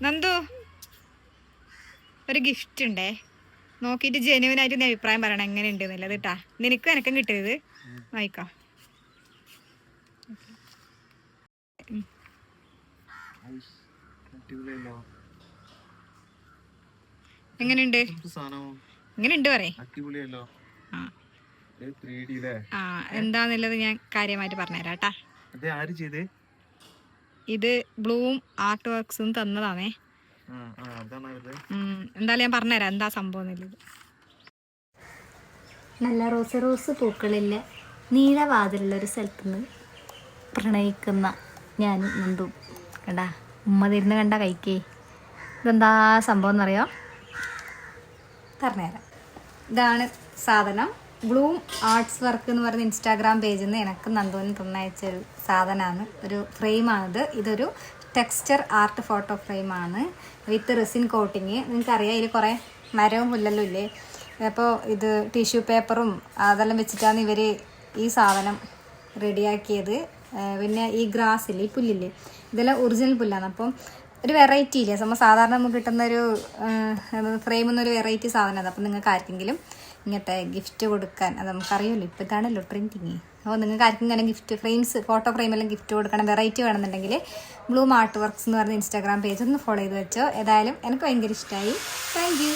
നന്ദു ഒരു ഗിഫ്റ്റ് ഉണ്ടേ, നോക്കിയിട്ട് ജെന്യുവനായിട്ട് നീ അഭിപ്രായം പറയണം എങ്ങനെയുണ്ട് എന്നുള്ളത് കേട്ടാ. നിനക്കും എനക്കും കിട്ടിയത് വായിക്കാം. എങ്ങനെയുണ്ട് എങ്ങനെയുണ്ട് പറയേ. ആ എന്താന്നുള്ളത് ഞാൻ കാര്യമായിട്ട് പറഞ്ഞുതരാം കേട്ടാ. ഇത് ബ്ലൂം ആർട്ട് വർക്ക്സ് തന്നതാണേ. എന്തായാലും ഞാൻ പറഞ്ഞുതരാം എന്താ സംഭവം എന്നുള്ളത്. നല്ല റോസ് പൂക്കളില്ല നീലവാതിലുള്ളൊരു സ്ഥലത്ത് നിന്ന് പ്രണയിക്കുന്ന ഞാനും നന്ദും കണ്ടാ ഉമ്മ തരുന്ന കണ്ട കൈക്കേ. ഇതെന്താ സംഭവം എന്നറിയോ? പറഞ്ഞുതരാം. ഇതാണ് സാധനം. ബ്ലൂം ആർട്സ് വർക്ക് എന്ന് പറയുന്ന ഇൻസ്റ്റാഗ്രാം പേജിൽ നിന്ന് എനിക്ക് നന്ദുവിന് തന്നയച്ചൊരു സാധനമാണ്. ഒരു ഫ്രെയിമാണിത്. ഇതൊരു ടെക്സ്ചർ ആർട്ട് ഫോട്ടോ ഫ്രെയിമാണ് വിത്ത് റെസിൻ കോട്ടിങ്. നിങ്ങൾക്കറിയാം ഇതിൽ കുറേ മരവും പുല്ലെല്ലാം ഇല്ലേ. അപ്പോൾ ഇത് ടിഷ്യൂ പേപ്പറും അതെല്ലാം വെച്ചിട്ടാണ് ഇവർ ഈ സാധനം റെഡിയാക്കിയത്. പിന്നെ ഈ ഗ്രാസില്ലേ, ഈ പുല്ലില്ലേ, ഇതെല്ലാം ഒറിജിനൽ പുല്ലാണ്. അപ്പം ഒരു വെറൈറ്റി ഇല്ലേ, സാധാരണ നമുക്ക് കിട്ടുന്നൊരു ഫ്രെയിമിൽ നിന്നൊരു വെറൈറ്റി സാധനം അത്. അപ്പം നിങ്ങൾക്ക് ആർക്കെങ്കിലും ഇങ്ങനത്തെ ഗിഫ്റ്റ് കൊടുക്കാൻ, അത് നമുക്കറിയുമല്ലോ ഇപ്പോൾ ഇതാണല്ലോ ട്രെൻഡിങ്. അപ്പോൾ നിങ്ങൾക്ക് ആർക്കും ഇങ്ങനെ ഗിഫ്റ്റ് ഫ്രെയിംസ്, ഫോട്ടോ ഫ്രെയിമെല്ലാം ഗിഫ്റ്റ് കൊടുക്കണം, വെറൈറ്റി വേണമെന്നുണ്ടെങ്കിൽ ബ്ലൂം ആർട്ട് വർക്ക്സ് എന്ന് പറഞ്ഞ ഇൻസ്റ്റാഗ്രാം പേജ് ഒന്ന് ഫോളോ ചെയ്ത് വെച്ചോ. ഏതായാലും എനിക്ക് ഭയങ്കര ഇഷ്ടമായി. Thank you.